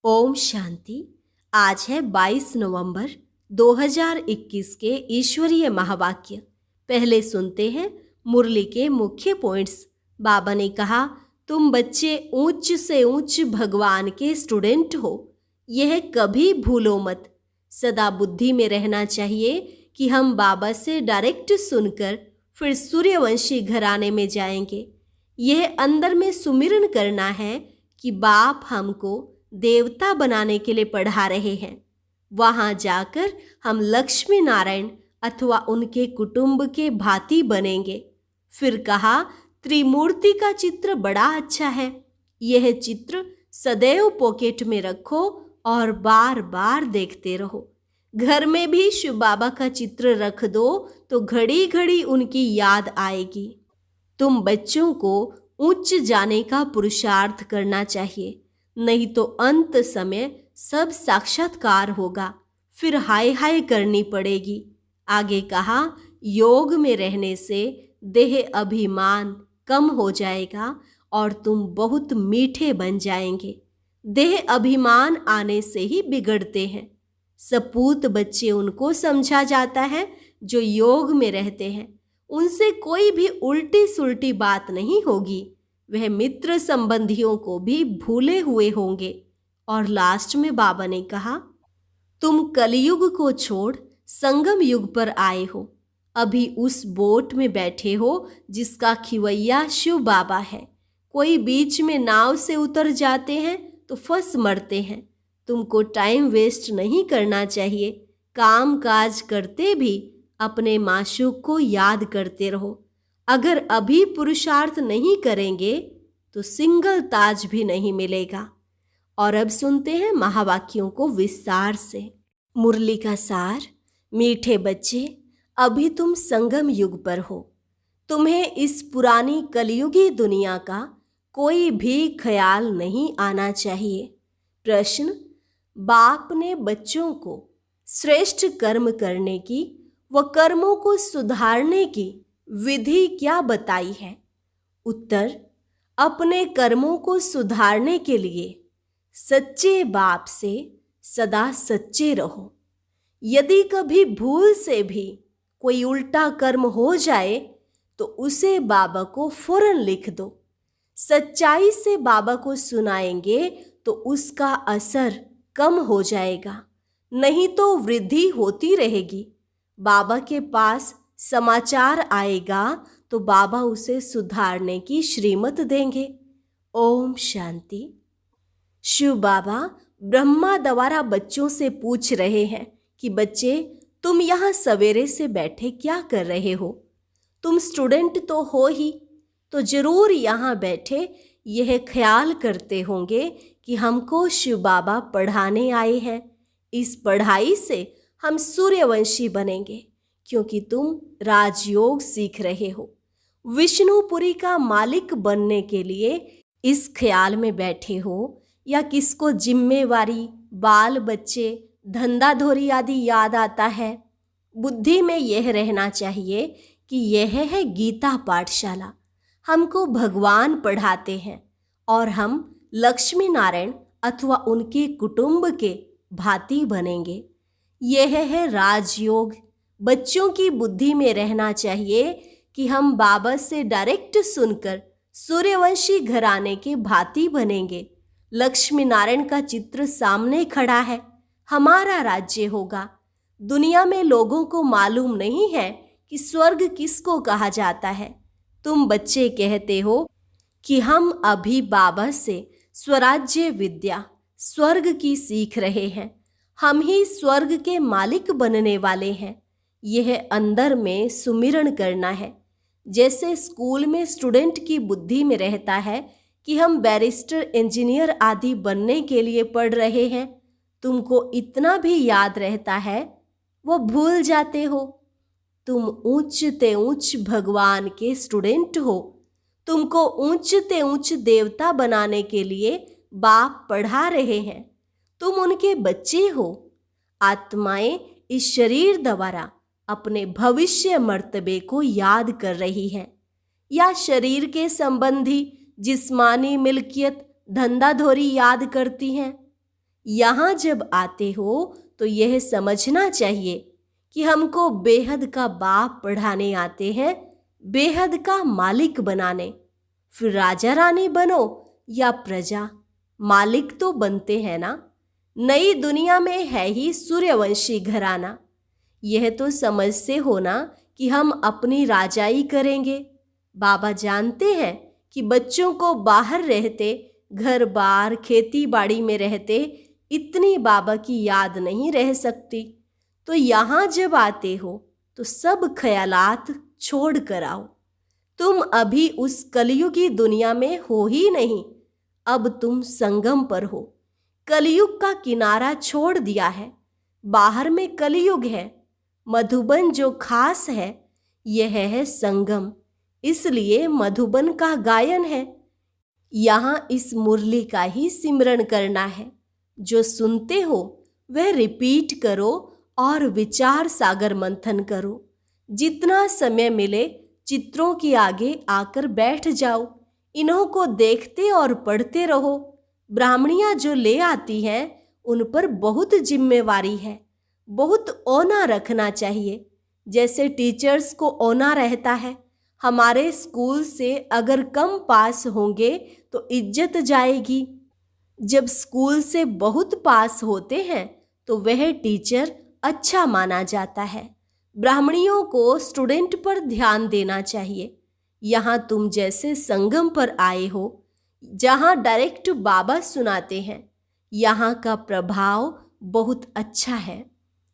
ओम शांति। आज है 22 नवंबर 2021 के ईश्वरीय महावाक्य। पहले सुनते हैं मुरली के मुख्य पॉइंट्स। बाबा ने कहा, तुम बच्चे ऊंच से ऊंच भगवान के स्टूडेंट हो, यह कभी भूलो मत। सदा बुद्धि में रहना चाहिए कि हम बाबा से डायरेक्ट सुनकर फिर सूर्यवंशी घराने में जाएंगे। यह अंदर में सुमिरन करना है कि बाप हमको देवता बनाने के लिए पढ़ा रहे हैं। वहां जाकर हम लक्ष्मी नारायण अथवा उनके कुटुंब के भांति बनेंगे। फिर कहा, त्रिमूर्ति का चित्र बड़ा अच्छा है, यह चित्र सदैव पॉकेट में रखो और बार बार देखते रहो। घर में भी शिव बाबा का चित्र रख दो तो घड़ी घड़ी उनकी याद आएगी। तुम बच्चों को उच्च जाने का पुरुषार्थ करना चाहिए, नहीं तो अंत समय सब साक्षात्कार होगा, फिर हाय हाय करनी पड़ेगी। आगे कहा, योग में रहने से देह अभिमान कम हो जाएगा और तुम बहुत मीठे बन जाएंगे। देह अभिमान आने से ही बिगड़ते हैं। सपूत बच्चे उनको समझा जाता है जो योग में रहते हैं। उनसे कोई भी उल्टी सुल्टी बात नहीं होगी। वह मित्र संबंधियों को भी भूले हुए होंगे। और लास्ट में बाबा ने कहा, तुम कलयुग को छोड़ संगम युग पर आए हो। अभी उस बोट में बैठे हो जिसका खिवैया शिव बाबा है। कोई बीच में नाव से उतर जाते हैं तो फंस मरते हैं। तुमको टाइम वेस्ट नहीं करना चाहिए। काम काज करते भी अपने माशूक को याद करते रहो। अगर अभी पुरुषार्थ नहीं करेंगे तो सिंगल ताज भी नहीं मिलेगा। और अब सुनते हैं महावाक्यों को विस्तार से। मुरली का सार। मीठे बच्चे, अभी तुम संगम युग पर हो। तुम्हें इस पुरानी कलयुगी दुनिया का कोई भी ख्याल नहीं आना चाहिए। प्रश्न, बाप ने बच्चों को श्रेष्ठ कर्म करने की व कर्मों को सुधारने की विधि क्या बताई है? उत्तर, अपने कर्मों को सुधारने के लिए सच्चे बाप से सदा सच्चे रहो। यदि कभी भूल से भी कोई उल्टा कर्म हो जाए तो उसे बाबा को फौरन लिख दो। सच्चाई से बाबा को सुनाएंगे तो उसका असर कम हो जाएगा, नहीं तो वृद्धि होती रहेगी। बाबा के पास समाचार आएगा तो बाबा उसे सुधारने की श्रीमत देंगे। ओम शांति। शिव बाबा ब्रह्मा द्वारा बच्चों से पूछ रहे हैं कि बच्चे, तुम यहाँ सवेरे से बैठे क्या कर रहे हो? तुम स्टूडेंट तो हो ही, तो जरूर यहाँ बैठे यह ख्याल करते होंगे कि हमको शिव बाबा पढ़ाने आए हैं। इस पढ़ाई से हम सूर्यवंशी बनेंगे, क्योंकि तुम राजयोग सीख रहे हो। विष्णुपुरी का मालिक बनने के लिए इस ख्याल में बैठे हो, या किसको जिम्मेवारी, बाल बच्चे, धंधाधोरी आदि याद आता है? बुद्धि में यह रहना चाहिए कि यह है गीता पाठशाला। हमको भगवान पढ़ाते हैं और हम लक्ष्मी नारायण अथवा उनके कुटुंब के भांति बनेंगे। यह है राजयोग। बच्चों की बुद्धि में रहना चाहिए कि हम बाबा से डायरेक्ट सुनकर सूर्यवंशी घराने के भांति बनेंगे। लक्ष्मी नारायण का चित्र सामने खड़ा है, हमारा राज्य होगा। दुनिया में लोगों को मालूम नहीं है कि स्वर्ग किसको कहा जाता है। तुम बच्चे कहते हो कि हम अभी बाबा से स्वराज्य विद्या, स्वर्ग की सीख रहे हैं। हम ही स्वर्ग के मालिक बनने वाले हैं। यह अंदर में सुमिरन करना है। जैसे स्कूल में स्टूडेंट की बुद्धि में रहता है कि हम बैरिस्टर, इंजीनियर आदि बनने के लिए पढ़ रहे हैं। तुमको इतना भी याद रहता है, वो भूल जाते हो। तुम ऊंचते ऊंच भगवान के स्टूडेंट हो। तुमको ऊंचते ऊंच देवता बनाने के लिए बाप पढ़ा रहे हैं। तुम उनके बच्चे हो। आत्माएं इस शरीर द्वारा अपने भविष्य मर्तबे को याद कर रही हैं, या शरीर के संबंधी जिस्मानी मिल्कियत, धंधाधोरी याद करती हैं। यहाँ जब आते हो तो यह समझना चाहिए कि हमको बेहद का बाप पढ़ाने आते हैं, बेहद का मालिक बनाने। फिर राजा रानी बनो या प्रजा, मालिक तो बनते हैं ना। नई दुनिया में है ही सूर्यवंशी घराना। यह तो समझते हो ना कि हम अपनी राजाई करेंगे। बाबा जानते हैं कि बच्चों को बाहर रहते, घर बार खेती बाड़ी में रहते, इतनी बाबा की याद नहीं रह सकती। तो यहाँ जब आते हो तो सब ख्यालात छोड़ कर आओ। तुम अभी उस कलयुगी दुनिया में हो ही नहीं, अब तुम संगम पर हो। कलयुग का किनारा छोड़ दिया है, बाहर में कलयुग है। मधुबन जो खास है यह है संगम, इसलिए मधुबन का गायन है। यहाँ इस मुरली का ही सिमरन करना है। जो सुनते हो वह रिपीट करो और विचार सागर मंथन करो। जितना समय मिले चित्रों के आगे आकर बैठ जाओ, इन्हों को देखते और पढ़ते रहो। ब्राह्मणियाँ जो ले आती हैं उन पर बहुत जिम्मेवारी है, बहुत औना रखना चाहिए। जैसे टीचर्स को औना रहता है। हमारे स्कूल से अगर कम पास होंगे तो इज्जत जाएगी। जब स्कूल से बहुत पास होते हैं तो वह टीचर अच्छा माना जाता है। ब्राह्मणियों को स्टूडेंट पर ध्यान देना चाहिए। यहाँ तुम जैसे संगम पर आए हो, जहाँ डायरेक्ट बाबा सुनाते हैं, यहाँ का प्रभाव बहुत अच्छा है।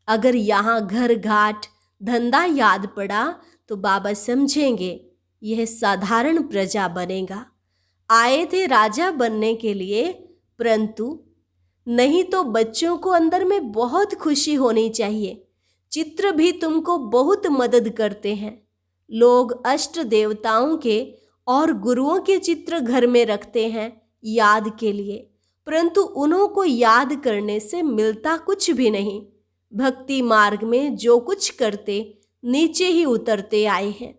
अगर यहाँ घर घाट धंधा याद पड़ा तो बाबा समझेंगे यह साधारण प्रजा बनेगा। आए थे राजा बनने के लिए, परंतु नहीं तो बच्चों को अंदर में बहुत खुशी होनी चाहिए। चित्र भी तुमको बहुत मदद करते हैं। लोग अष्ट देवताओं के और गुरुओं के चित्र घर में रखते हैं याद के लिए, परंतु उन्हों को याद करने से मिलता कुछ भी नहीं। भक्ति मार्ग में जो कुछ करते नीचे ही उतरते आए हैं।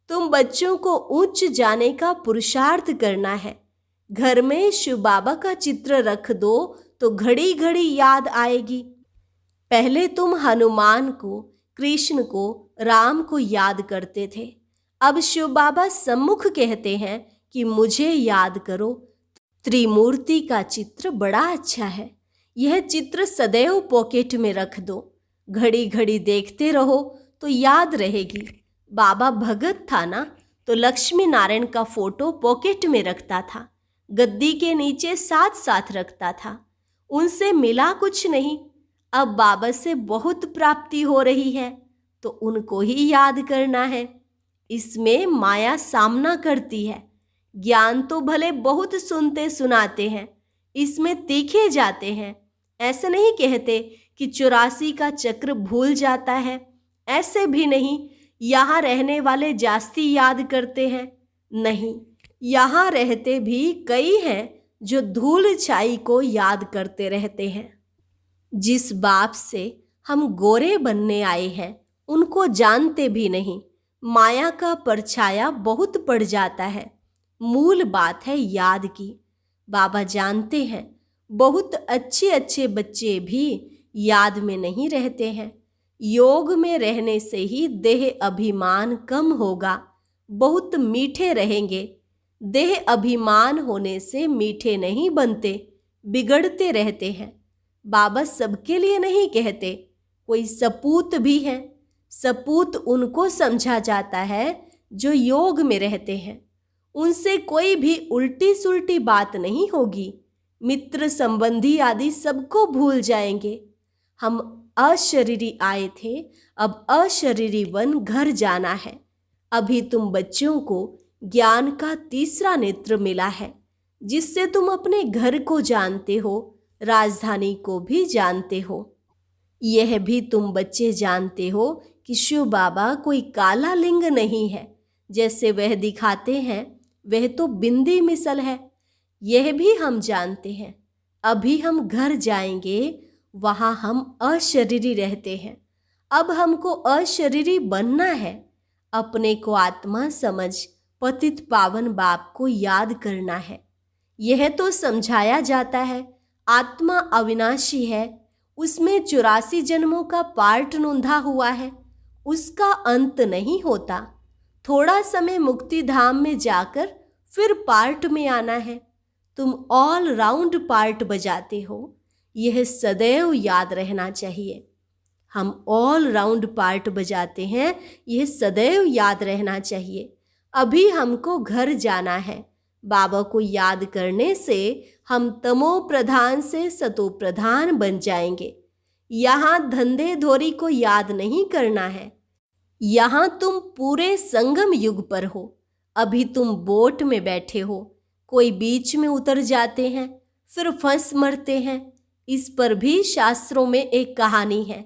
तुम बच्चों को ऊंच जाने का पुरुषार्थ करना है। घर में शिव बाबा का चित्र रख दो तो घड़ी घड़ी याद आएगी। पहले तुम हनुमान को, कृष्ण को, राम को याद करते थे। अब शिव बाबा सम्मुख कहते हैं कि मुझे याद करो। त्रिमूर्ति का चित्र बड़ा अच्छा है। यह चित्र सदैव पॉकेट में रख दो, घड़ी घड़ी देखते रहो तो याद रहेगी। बाबा भगत था ना, तो लक्ष्मी नारायण का फोटो पॉकेट में रखता था, गद्दी के नीचे साथ साथ रखता था। उनसे मिला कुछ नहीं। अब बाबा से बहुत प्राप्ति हो रही है तो उनको ही याद करना है। इसमें माया सामना करती है। ज्ञान तो भले बहुत सुनते सुनाते हैं, इसमें तीखे जाते हैं। ऐसे नहीं कहते कि 84 का चक्र भूल जाता है, ऐसे भी नहीं। यहाँ रहने वाले जास्ती याद करते हैं, नहीं। यहाँ रहते भी कई हैं जो धूल छाई को याद करते रहते हैं। जिस बाप से हम गोरे बनने आए हैं उनको जानते भी नहीं। माया का परछाया बहुत पड़ जाता है। मूल बात है याद की। बाबा जानते हैं बहुत अच्छे अच्छे बच्चे भी याद में नहीं रहते हैं। योग में रहने से ही देह अभिमान कम होगा, बहुत मीठे रहेंगे। देह अभिमान होने से मीठे नहीं बनते, बिगड़ते रहते हैं। बाबा सबके लिए नहीं कहते, कोई सपूत भी हैं। सपूत उनको समझा जाता है जो योग में रहते हैं। उनसे कोई भी उल्टी सुल्टी बात नहीं होगी। मित्र संबंधी आदि सबको भूल जाएंगे। हम अशरीरी आए थे, अब अशरीरी बन घर जाना है। अभी तुम बच्चों को ज्ञान का तीसरा नेत्र मिला है, जिससे तुम अपने घर को जानते हो, राजधानी को भी जानते हो। यह भी तुम बच्चे जानते हो कि शिव बाबा कोई काला लिंग नहीं है जैसे वह दिखाते हैं, वह तो बिंदी मिसल है। यह भी हम जानते हैं। अभी हम घर जाएंगे, वहाँ हम अशरीरी रहते हैं। अब हमको अशरीरी बनना है। अपने को आत्मा समझ पतित पावन बाप को याद करना है। यह तो समझाया जाता है। आत्मा अविनाशी है, उसमें 84 जन्मों का पार्ट नोंधा हुआ है, उसका अंत नहीं होता। थोड़ा समय मुक्ति धाम में जाकर फिर पार्ट में आना है। तुम ऑल राउंड पार्ट बजाते हो, यह सदैव याद रहना चाहिए। हम ऑल राउंड पार्ट बजाते हैं, यह सदैव याद रहना चाहिए। अभी हमको घर जाना है। बाबा को याद करने से हम तमो प्रधान से सतो प्रधान बन जाएंगे। यहाँ धंधे धोरी को याद नहीं करना है। यहाँ तुम पूरे संगम युग पर हो। अभी तुम बोट में बैठे हो, कोई बीच में उतर जाते हैं, फिर फंस मरते हैं। इस पर भी शास्त्रों में एक कहानी है।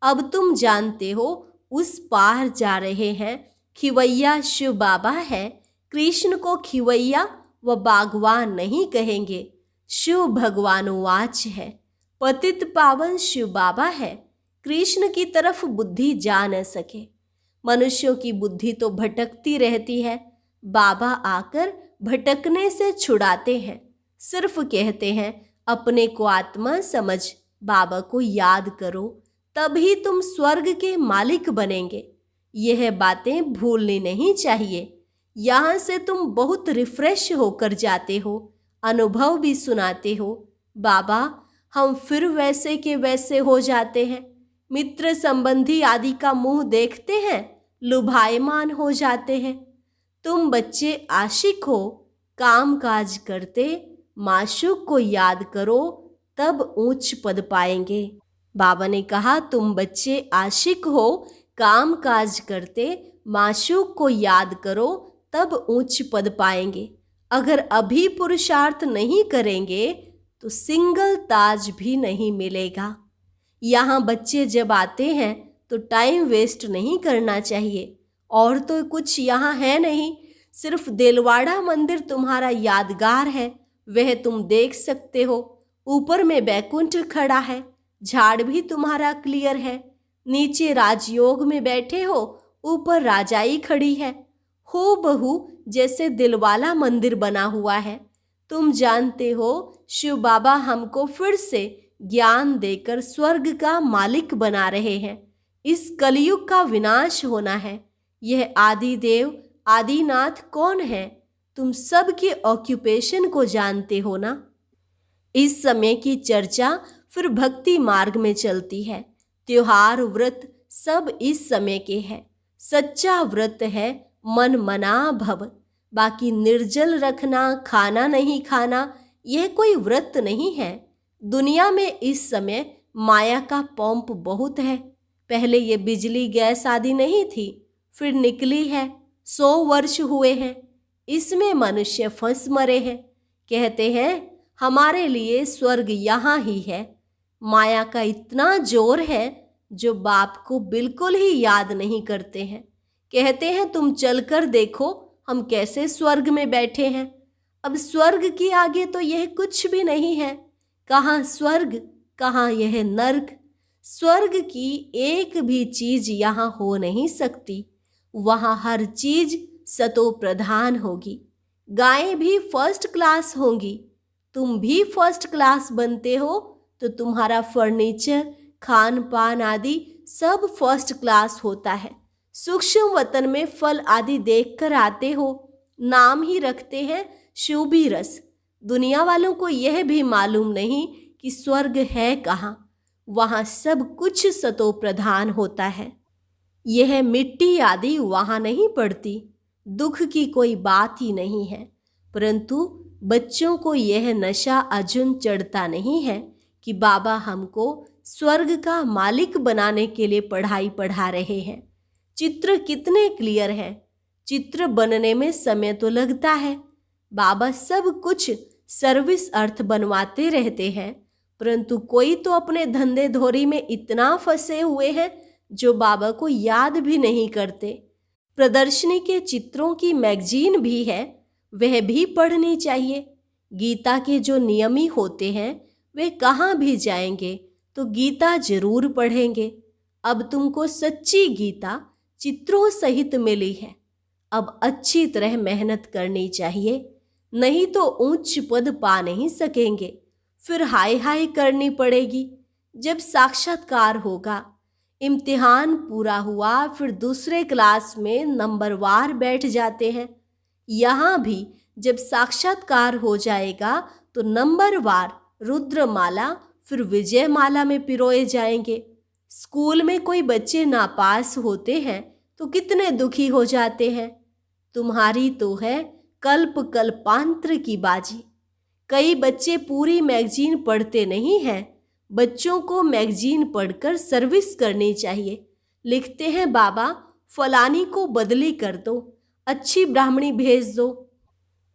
अब तुम जानते हो, उस पार जा रहे हैं। खिवैया शिव बाबा है। कृष्ण को खिवैया व बागवान नहीं कहेंगे। शिव भगवानुवाच है। पतित पावन शिव बाबा है। कृष्ण की तरफ बुद्धि जा न सके। मनुष्यों की बुद्धि तो भटकती रहती है। बाबा आकर भटकने से छुड़ाते हैं। सिर्फ कहते हैं अपने को आत्मा समझ, बाबा को याद करो, तभी तुम स्वर्ग के मालिक बनेंगे। यह बातें भूलनी नहीं चाहिए। यहाँ से तुम बहुत रिफ्रेश होकर जाते हो, अनुभव भी सुनाते हो। बाबा, हम फिर वैसे के वैसे हो जाते हैं। मित्र संबंधी आदि का मुंह देखते हैं, लुभायमान हो जाते हैं। तुम बच्चे आशिक हो, काम काज करते, माशूक को याद करो, तब ऊंच पद पाएंगे। बाबा ने कहा, तुम बच्चे आशिक हो, काम काज करते, माशूक को याद करो, तब ऊंच पद पाएंगे। अगर अभी पुरुषार्थ नहीं करेंगे तो सिंगल ताज भी नहीं मिलेगा। यहाँ बच्चे जब आते हैं तो टाइम वेस्ट नहीं करना चाहिए। और तो कुछ यहाँ है नहीं, सिर्फ देलवाड़ा मंदिर तुम्हारा यादगार है, वह तुम देख सकते हो। ऊपर में बैकुंठ खड़ा है, झाड़ भी तुम्हारा क्लियर है। नीचे राजयोग में बैठे हो, ऊपर राजाई खड़ी है। हूबहू जैसे दिलवाला मंदिर बना हुआ है। तुम जानते हो, शिव बाबा हमको फिर से ज्ञान देकर स्वर्ग का मालिक बना रहे हैं। इस कलयुग का विनाश होना है। यह आदिदेव आदिनाथ कौन है? तुम सब के ऑक्यूपेशन को जानते हो ना। इस समय की चर्चा फिर भक्ति मार्ग में चलती है। त्योहार व्रत सब इस समय के हैं। सच्चा व्रत है मन मना भव। बाकी निर्जल रखना, खाना नहीं खाना, यह कोई व्रत नहीं है। दुनिया में इस समय माया का पंप बहुत है। पहले ये बिजली गैस आदि नहीं थी, फिर निकली है। 100 वर्ष हुए हैं, इसमें मनुष्य फंस मरे हैं। कहते हैं हमारे लिए स्वर्ग यहाँ ही है। माया का इतना जोर है जो बाप को बिल्कुल ही याद नहीं करते हैं। कहते हैं तुम चलकर देखो हम कैसे स्वर्ग में बैठे हैं। अब स्वर्ग के आगे तो यह कुछ भी नहीं है। कहाँ स्वर्ग, कहाँ यह नर्क। स्वर्ग की एक भी चीज यहाँ हो नहीं सकती। वहाँ हर चीज सतो प्रधान होगी। गायें भी फर्स्ट क्लास होंगी। तुम भी फर्स्ट क्लास बनते हो तो तुम्हारा फर्नीचर, खान पान आदि सब फर्स्ट क्लास होता है। सूक्ष्म वतन में फल आदि देखकर आते हो, नाम ही रखते हैं शोभी रस। दुनिया वालों को यह भी मालूम नहीं कि स्वर्ग है कहाँ। वहाँ सब कुछ सतो प्रधान होता है। यह मिट्टी आदि वहाँ नहीं पड़ती। दुख की कोई बात ही नहीं है। परंतु बच्चों को यह नशा अजुन चढ़ता नहीं है कि बाबा हमको स्वर्ग का मालिक बनाने के लिए पढ़ाई पढ़ा रहे हैं। चित्र कितने क्लियर हैं। चित्र बनने में समय तो लगता है। बाबा सब कुछ सर्विस अर्थ बनवाते रहते हैं, परंतु कोई तो अपने धंधे धोरी में इतना फंसे हुए हैं जो बाबा को याद भी नहीं करते। प्रदर्शनी के चित्रों की मैगजीन भी है, वह भी पढ़नी चाहिए। गीता के जो नियमी होते हैं वे कहाँ भी जाएंगे तो गीता जरूर पढ़ेंगे। अब तुमको सच्ची गीता चित्रों सहित मिली है। अब अच्छी तरह मेहनत करनी चाहिए, नहीं तो ऊंच पद पा नहीं सकेंगे। फिर हाय हाय करनी पड़ेगी जब साक्षात्कार होगा। इम्तिहान पूरा हुआ, फिर दूसरे क्लास में नंबरवार बैठ जाते हैं। यहाँ भी जब साक्षात्कार हो जाएगा तो नंबरवार रुद्रमाला फिर विजयमाला में पिरोए जाएंगे। स्कूल में कोई बच्चे नापास होते हैं तो कितने दुखी हो जाते हैं। तुम्हारी तो है कल्प कल्पांतर की बाजी। कई बच्चे पूरी मैगजीन पढ़ते नहीं हैं। बच्चों को मैगजीन पढ़कर सर्विस करनी चाहिए। लिखते हैं बाबा फलानी को बदली कर दो, अच्छी ब्राह्मणी भेज दो।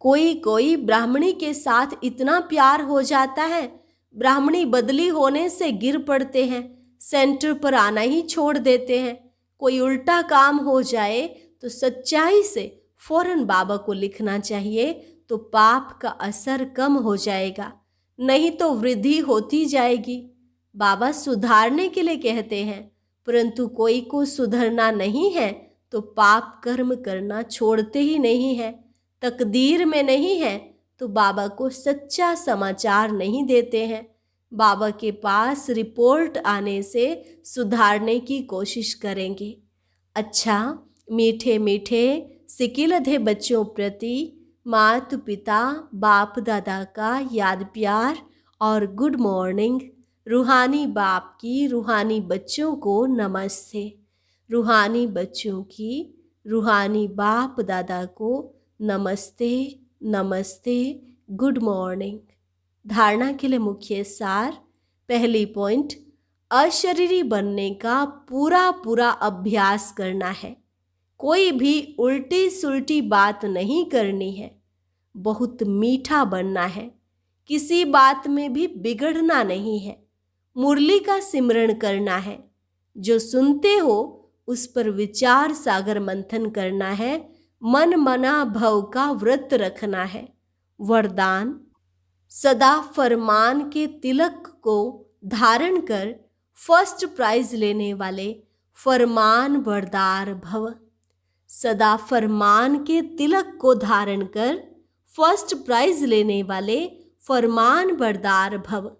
कोई कोई ब्राह्मणी के साथ इतना प्यार हो जाता है, ब्राह्मणी बदली होने से गिर पड़ते हैं, सेंटर पर आना ही छोड़ देते हैं। कोई उल्टा काम हो जाए तो सच्चाई से फौरन बाबा को लिखना चाहिए, तो पाप का असर कम हो जाएगा, नहीं तो वृद्धि होती जाएगी। बाबा सुधारने के लिए कहते हैं, परंतु कोई को सुधरना नहीं है तो पाप कर्म करना छोड़ते ही नहीं है। तकदीर में नहीं है तो बाबा को सच्चा समाचार नहीं देते हैं। बाबा के पास रिपोर्ट आने से सुधारने की कोशिश करेंगे। अच्छा, मीठे मीठे सिकिलधे बच्चों प्रति माता पिता बाप दादा का याद प्यार और गुड मॉर्निंग। रूहानी बाप की रूहानी बच्चों को नमस्ते। रूहानी बच्चों की रूहानी बाप दादा को नमस्ते नमस्ते, गुड मॉर्निंग। धारणा के लिए मुख्य सार। पहली पॉइंट, अशरीरी बनने का पूरा अभ्यास करना है। कोई भी उल्टी सुल्टी बात नहीं करनी है। बहुत मीठा बनना है, किसी बात में भी बिगड़ना नहीं है। मुरली का सिमरण करना है। जो सुनते हो उस पर विचार सागर मंथन करना है। मन मना भव का व्रत रखना है। वरदान, सदा फरमान के तिलक को धारण कर फर्स्ट प्राइज लेने वाले फरमान बरदार भव। सदा फरमान के तिलक को धारण कर फर्स्ट प्राइज लेने वाले फरमान बरदार भव।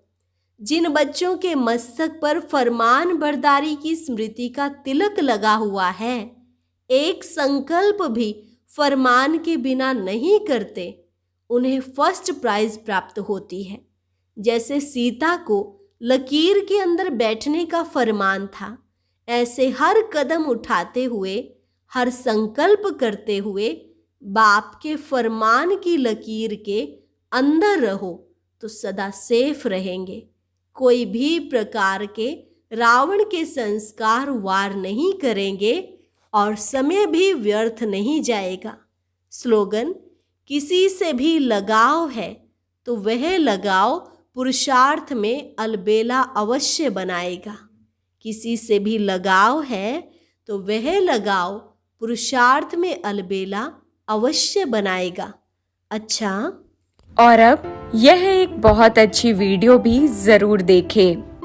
जिन बच्चों के मस्तक पर फरमान बरदारी की स्मृति का तिलक लगा हुआ है, एक संकल्प भी फरमान के बिना नहीं करते, उन्हें फर्स्ट प्राइज प्राप्त होती है। जैसे सीता को लकीर के अंदर बैठने का फरमान था, ऐसे हर कदम उठाते हुए, हर संकल्प करते हुए बाप के फरमान की लकीर के अंदर रहो तो सदा सेफ रहेंगे। कोई भी प्रकार के रावण के संस्कार वार नहीं करेंगे और समय भी व्यर्थ नहीं जाएगा। स्लोगन, किसी से भी लगाव है तो वह लगाव पुरुषार्थ में अलबेला अवश्य बनाएगा। किसी से भी लगाव है तो वह लगाव पुरुषार्थ में अलबेला अवश्य बनाएगा। अच्छा, और अब यह एक बहुत अच्छी वीडियो भी जरूर देखें।